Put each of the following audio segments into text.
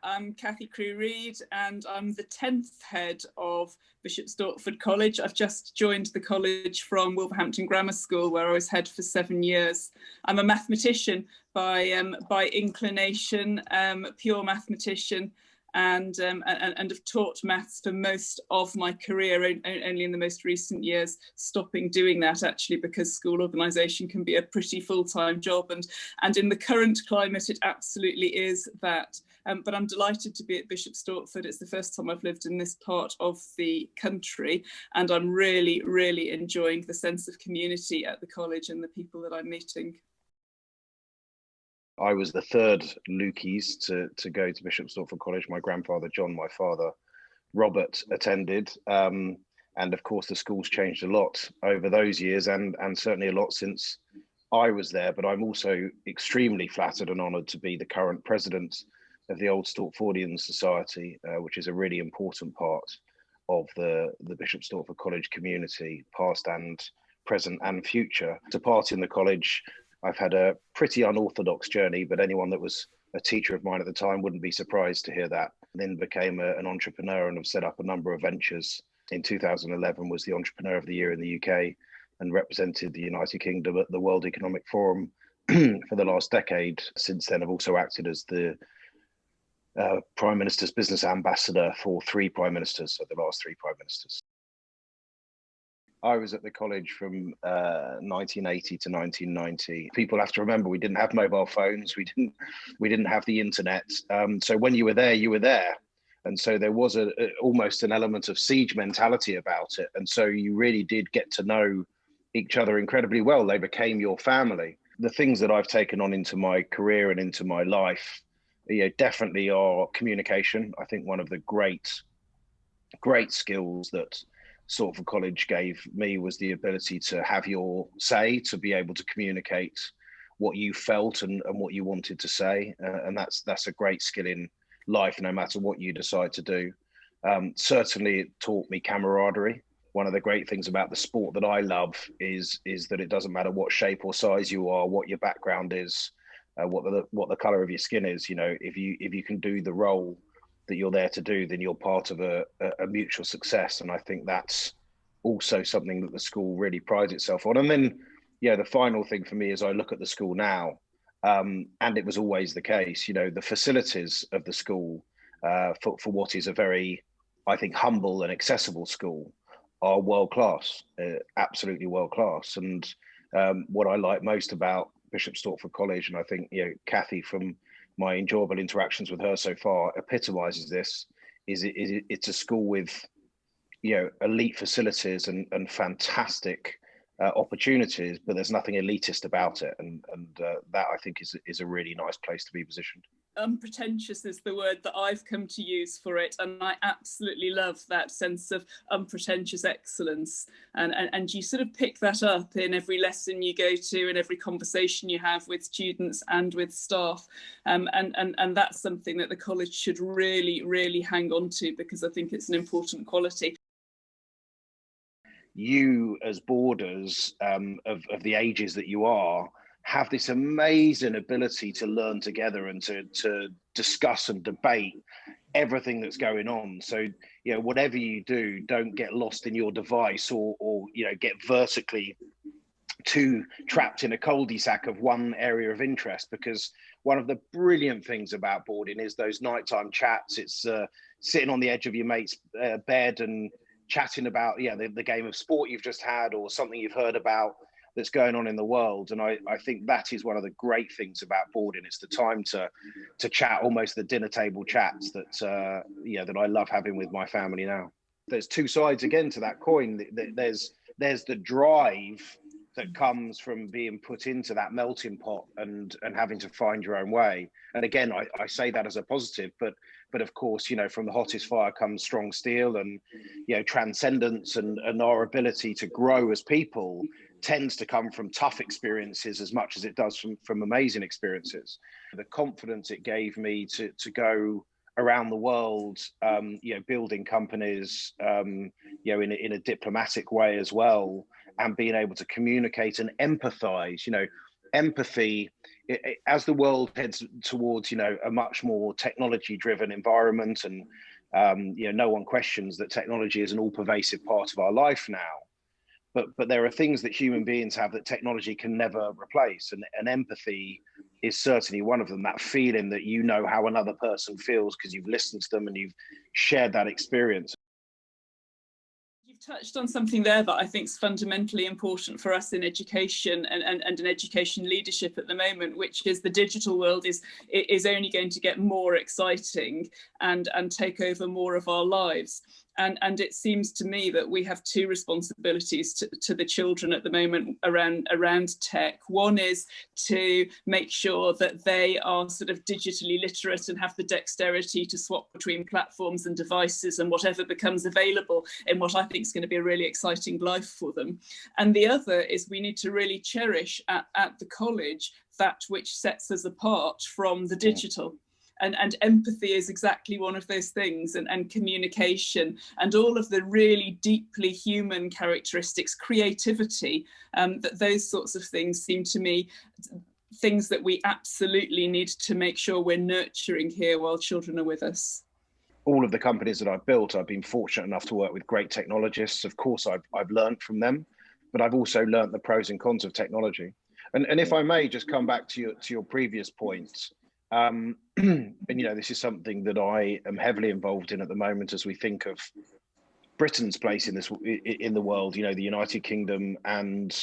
I'm Cathy Crewe-Read and I'm the 10th head of Bishop Stortford College. I've just joined the college from Wolverhampton Grammar School, where I was head for 7 years. I'm a mathematician by inclination, pure mathematician, and have taught maths for most of my career, only in the most recent years stopping doing that, actually, because school organisation can be a pretty full-time job, and in the current climate it absolutely is that. But I'm delighted to be at Bishop Stortford. It's the first time I've lived in this part of the country, and I'm really, really enjoying the sense of community at the college and the people that I'm meeting. I was the third Lukies to go to Bishop Stortford College. My grandfather, John, my father, Robert, attended. And of course, the school's changed a lot over those years and certainly a lot since I was there. But I'm also extremely flattered and honoured to be the current president of the Old Stortfordian Society, which is a really important part of the Bishop Stortford College community, past and present and future. To part in the college, I've had a pretty unorthodox journey, but anyone that was a teacher of mine at the time wouldn't be surprised to hear that. Then became an entrepreneur and have set up a number of ventures. In 2011 was the Entrepreneur of the Year in the UK and represented the United Kingdom at the World Economic Forum for the last decade. Since then, I've also acted as the Prime Minister's business ambassador for 3 Prime Ministers, so the last 3 Prime Ministers. I was at the college from 1980 to 1990. People have to remember we didn't have mobile phones, we didn't have the internet. So when you were there, you were there. And so there was almost an element of siege mentality about it. And so you really did get to know each other incredibly well. They became your family. The things that I've taken on into my career and into my life, definitely are communication. I think one of the great skills that Stortford College gave me was the ability to have your say, to be able to communicate what you felt and what you wanted to say. And that's a great skill in life, no matter what you decide to do. Certainly, it taught me camaraderie. One of the great things about the sport that I love is that it doesn't matter what shape or size you are, what your background is, what the color of your skin is. If you can do the role that you're there to do, then you're part of a mutual success. And I think that's also something that the school really prides itself on. And then, the final thing for me is I look at the school now, and it was always the case, the facilities of the school for what is a very, I think, humble and accessible school are world-class, absolutely world-class. And what I like most about Bishop Stortford College, and I think, Cathy, from my enjoyable interactions with her so far, epitomizes this, is it's a school with, elite facilities and fantastic opportunities, but there's nothing elitist about it. And that, I think, is a really nice place to be positioned. Unpretentious is the word that I've come to use for it, and I absolutely love that sense of unpretentious excellence, and you sort of pick that up in every lesson you go to, in every conversation you have with students and with staff, and that's something that the college should really, really hang on to, because I think it's an important quality. You, as boarders of the ages that you are, have this amazing ability to learn together and to discuss and debate everything that's going on. So, whatever you do, don't get lost in your device or get vertically too trapped in a cul-de-sac of one area of interest, because one of the brilliant things about boarding is those nighttime chats. It's sitting on the edge of your mate's bed and chatting about the game of sport you've just had, or something you've heard about that's going on in the world. And I think that is one of the great things about boarding. It's the time to chat, almost the dinner table chats that that I love having with my family now. There's 2 sides again to that coin. There's the drive that comes from being put into that melting pot and having to find your own way. And again, I say that as a positive, but of course, from the hottest fire comes strong steel, and transcendence and our ability to grow as people tends to come from tough experiences as much as it does from amazing experiences. The confidence it gave me to go around the world, building companies, in a diplomatic way as well, and being able to communicate and empathize. empathy, as the world heads towards, a much more technology-driven environment, and no one questions that technology is an all-pervasive part of our life now. But there are things that human beings have that technology can never replace, and empathy is certainly one of them. That feeling that you know how another person feels because you've listened to them and you've shared that experience. You've touched on something there that I think is fundamentally important for us in education and in education leadership at the moment, which is the digital world is only going to get more exciting and take over more of our lives. And it seems to me that we have two responsibilities to the children at the moment around tech. One is to make sure that they are sort of digitally literate and have the dexterity to swap between platforms and devices and whatever becomes available in what I think is going to be a really exciting life for them. And the other is we need to really cherish at the college that which sets us apart from the digital. And empathy is exactly one of those things, and communication and all of the really deeply human characteristics, creativity, those sorts of things seem to me things that we absolutely need to make sure we're nurturing here while children are with us. All of the companies that I've built, I've been fortunate enough to work with great technologists. Of course, I've learned from them, but I've also learned the pros and cons of technology. And if I may just come back to your previous point, and this is something that I am heavily involved in at the moment as we think of Britain's place in the world, the United Kingdom, and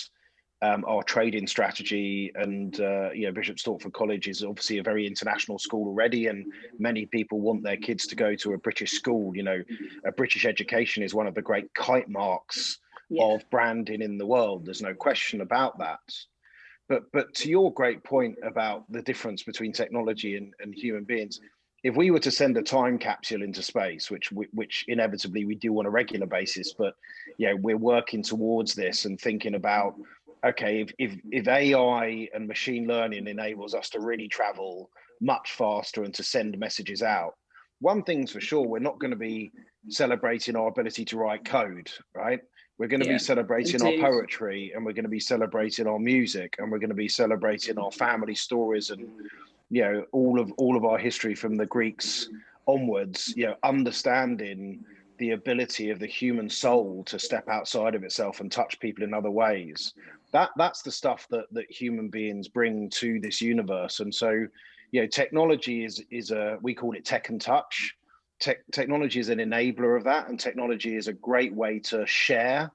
our trading strategy. And Bishop Stortford College is obviously a very international school already, and many people want their kids to go to a British school. A British education is one of the great kite marks of branding in the world. There's no question about that. But to your great point about the difference between technology and human beings, if we were to send a time capsule into space, which inevitably we do on a regular basis, but we're working towards this and thinking about, okay, if AI and machine learning enables us to really travel much faster and to send messages out, one thing's for sure, we're not going to be celebrating our ability to write code, right? We're going to be celebrating our poetry, and we're going to be celebrating our music, and we're going to be celebrating our family stories, and all of our history from the Greeks onwards. Understanding the ability of the human soul to step outside of itself and touch people in other ways. That's the stuff that human beings bring to this universe. And so, technology is we call it tech and touch. Technology is an enabler of that, and technology is a great way to share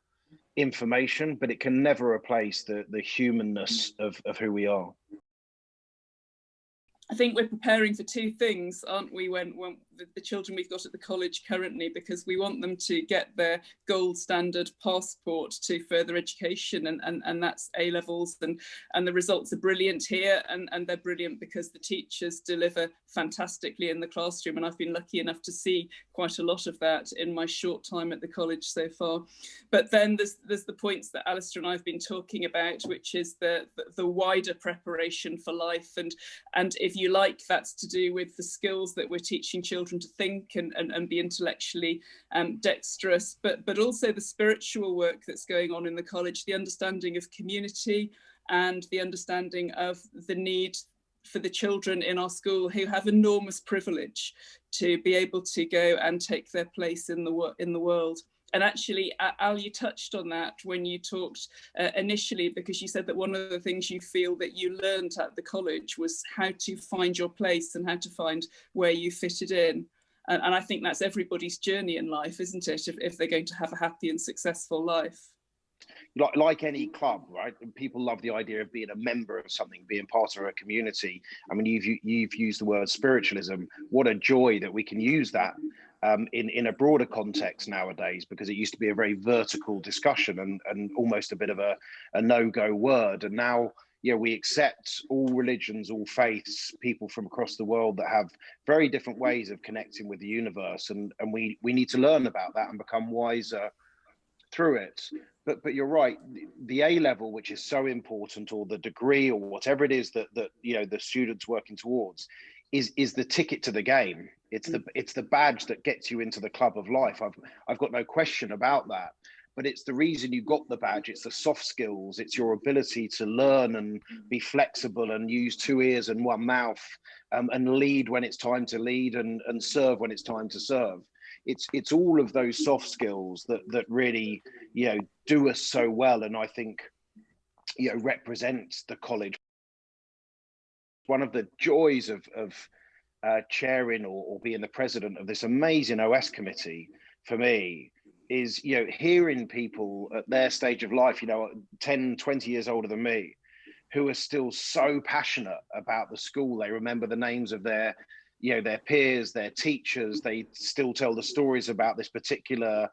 information, but it can never replace the humanness of who we are. I think we're preparing for two things, aren't we, when the children we've got at the college currently, because we want them to get their gold standard passport to further education, and that's A-levels, and the results are brilliant here, and they're brilliant because the teachers deliver fantastically in the classroom, and I've been lucky enough to see quite a lot of that in my short time at the college so far. But then there's the points that Alastair and I have been talking about, which is the wider preparation for life, and if you like, that's to do with the skills that we're teaching children to think and be intellectually dexterous, but also the spiritual work that's going on in the college, the understanding of community and the understanding of the need for the children in our school who have enormous privilege to be able to go and take their place in the world. And actually, Al, you touched on that when you talked initially, because you said that one of the things you feel that you learned at the college was how to find your place and how to find where you fitted in. And I think that's everybody's journey in life, isn't it, if they're going to have a happy and successful life? Like any club, right? People love the idea of being a member of something, being part of a community. I mean, you've used the word spiritualism. What a joy that we can use that in a broader context nowadays, because it used to be a very vertical discussion and almost a bit of a no-go word. And now, we accept all religions, all faiths, people from across the world that have very different ways of connecting with the universe. And we need to learn about that and become wiser through it. But you're right, the A level, which is so important, or the degree, or whatever it is that the student's working towards, is the ticket to the game. It's the badge that gets you into the club of life. I've got no question about that. but it's the reason you got the badge. It's the soft skills. It's your ability to learn and be flexible and use two ears and one mouth, and lead when it's time to lead, and serve when it's time to serve. It's all of those soft skills that really, do us so well, and I think, represent the college. One of the joys of chairing or being the president of this amazing OS committee for me is, hearing people at their stage of life, 10, 20 years older than me, who are still so passionate about the school. They remember the names of their peers, their teachers. They still tell the stories about this particular,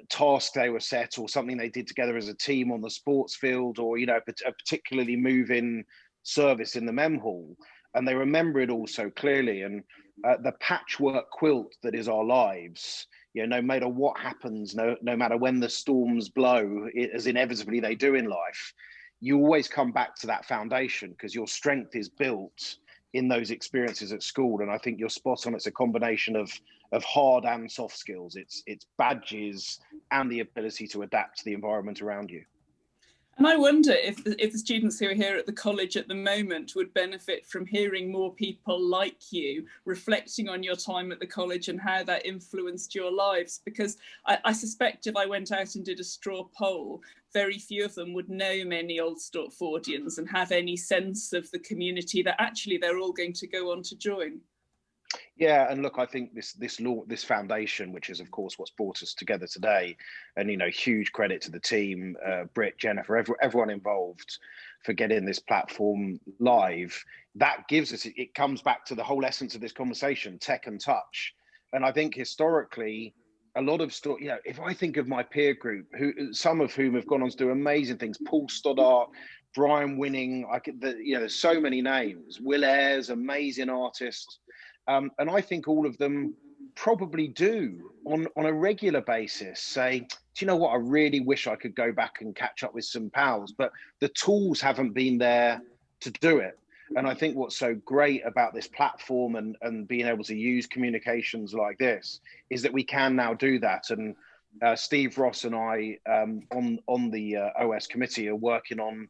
task they were set, or something they did together as a team on the sports field, or, a particularly moving service in the mem hall. And they remember it all so clearly. And the patchwork quilt that is our lives, no matter what happens, no matter when the storms blow, as inevitably they do in life, you always come back to that foundation, because your strength is built in those experiences at school. And I think you're spot on. It's a combination of hard and soft skills. It's badges and the ability to adapt to the environment around you. And I wonder if the students who are here at the college at the moment would benefit from hearing more people like you reflecting on your time at the college and how that influenced your lives. Because I suspect if I went out and did a straw poll, very few of them would know many Old Stortfordians and have any sense of the community that actually they're all going to go on to join. Yeah, and look, I think this foundation, which is of course what's brought us together today, and huge credit to the team, Britt, Jennifer, everyone involved for getting this platform live. That gives us, it comes back to the whole essence of this conversation: tech and touch. And I think historically, a lot of if I think of my peer group, some of whom have gone on to do amazing things: Paul Stoddart, Brian Winning, there's so many names. Will Ayres, amazing artist. And I think all of them probably do on a regular basis say, do you know what, I really wish I could go back and catch up with some pals, but the tools haven't been there to do it. And I think what's so great about this platform and being able to use communications like this is that we can now do that. And Steve Ross and I on the OS committee are working on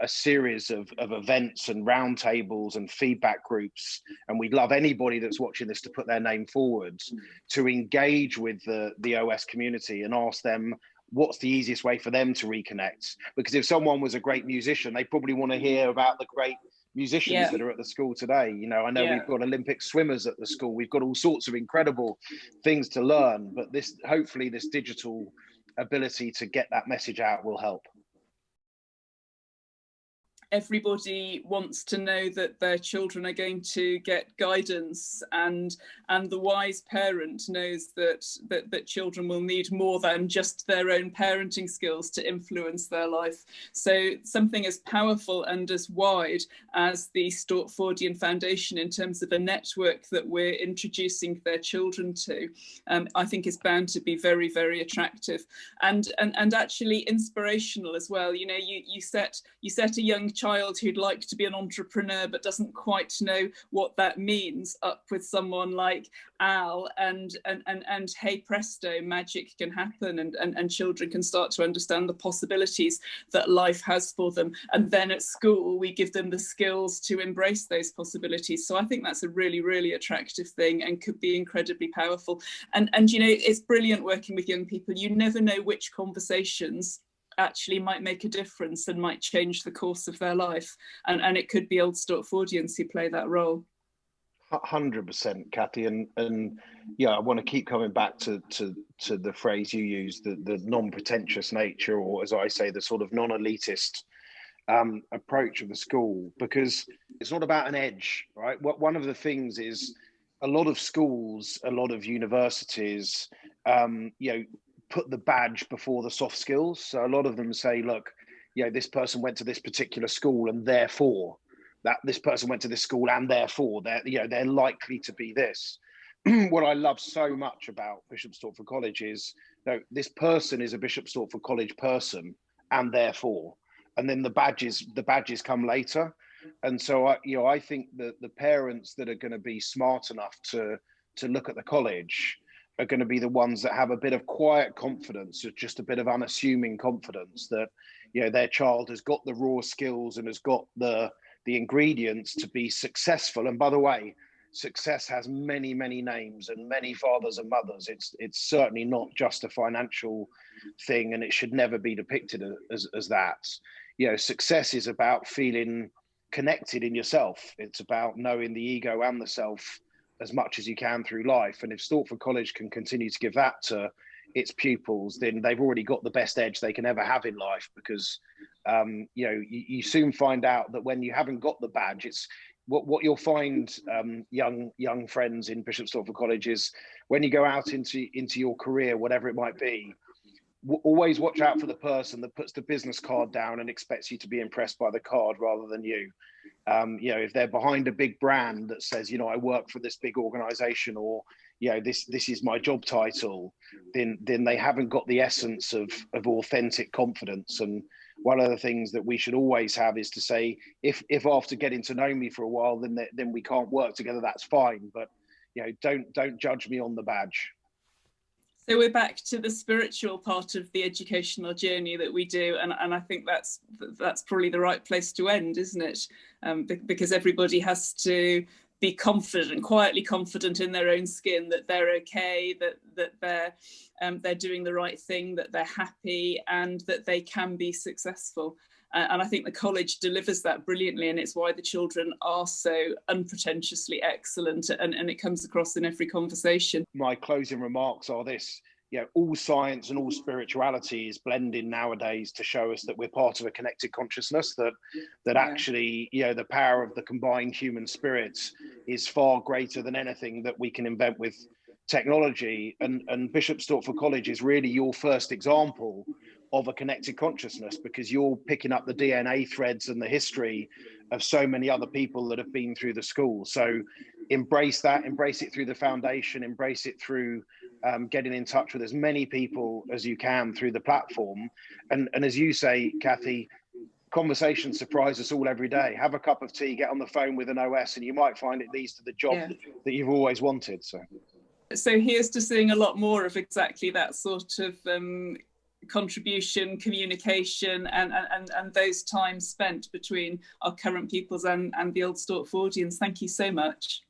a series of events and roundtables and feedback groups, and we'd love anybody that's watching this to put their name forward to engage with the OS community and ask them what's the easiest way for them to reconnect. Because if someone was a great musician, they probably want to hear about the great musicians that are at the school today. I know we've got Olympic swimmers at the school, we've got all sorts of incredible things to learn, but hopefully this digital ability to get that message out will help. Everybody wants to know that their children are going to get guidance, and the wise parent knows that children will need more than just their own parenting skills to influence their life. So something as powerful and as wide as the Stortfordian Foundation, in terms of a network that we're introducing their children to, I think is bound to be very, very attractive and actually inspirational as well. You set a young child who'd like to be an entrepreneur but doesn't quite know what that means up with someone like Al, and hey presto, magic can happen, and children can start to understand the possibilities that life has for them. And then at school we give them the skills to embrace those possibilities. So I think that's a really, really attractive thing and could be incredibly powerful. And it's brilliant working with young people. You never know which conversations actually might make a difference and might change the course of their life, and it could be Old Stortfordians who play that role. 100%, Kathy, and I want to keep coming back to the phrase you used, the non-pretentious nature, or as I say, the sort of non-elitist approach of the school, because it's not about an edge, right? One of the things is a lot of schools, a lot of universities, put the badge before the soft skills. So a lot of them say, look, this person went to this particular school, and therefore that this person went to this school, and therefore they're likely to be this. What I love so much about Bishop Stortford College is, this person is a Bishop Stortford College person, and therefore, and then the badges come later. And so I think that the parents that are going to be smart enough to look at the college are going to be the ones that have a bit of quiet confidence, just a bit of unassuming confidence that, you know, their child has got the raw skills and has got the ingredients to be successful. And by the way, success has many, many names and many fathers and mothers. It's certainly not just a financial thing, and it should never be depicted as that. You know, success is about feeling connected in yourself. It's about knowing the ego and the self as much as you can through life. And if Stortford College can continue to give that to its pupils, then they've already got the best edge they can ever have in life, because you know, you soon find out that when you haven't got the badge, it's what you'll find, young friends in Bishop Stortford College, is when you go out into your career, whatever it might be, always watch out for the person that puts the business card down and expects you to be impressed by the card rather than you. You know, if they're behind a big brand that says, you know, I work for this big organization, or, you know, this is my job title, then they haven't got the essence of authentic confidence. And one of the things that we should always have is to say, if after getting to know me for a while, then we can't work together, that's fine. But, you know, don't judge me on the badge. So we're back to the spiritual part of the educational journey that we do, and I think that's probably the right place to end, isn't it? Because everybody has to be confident, quietly confident in their own skin, that they're okay, that they're doing the right thing, that they're happy, and that they can be successful. And I think the college delivers that brilliantly, and it's why the children are so unpretentiously excellent, and it comes across in every conversation. My closing remarks are this: you know, all science and all spirituality is blending nowadays to show us that we're part of a connected consciousness, that actually, you know, the power of the combined human spirits is far greater than anything that we can invent with technology. And Bishop Stortford College is really your first example of a connected consciousness, because you're picking up the DNA threads and the history of so many other people that have been through the school. So embrace that, embrace it through the foundation, embrace it through getting in touch with as many people as you can through the platform. And as you say, Kathy, conversations surprise us all every day. Have a cup of tea, get on the phone with an OS, and you might find it leads to the job that you've always wanted. So here's to seeing a lot more of exactly that sort of contribution, communication, and those times spent between our current pupils and the Old Stortfordians. Thank you so much.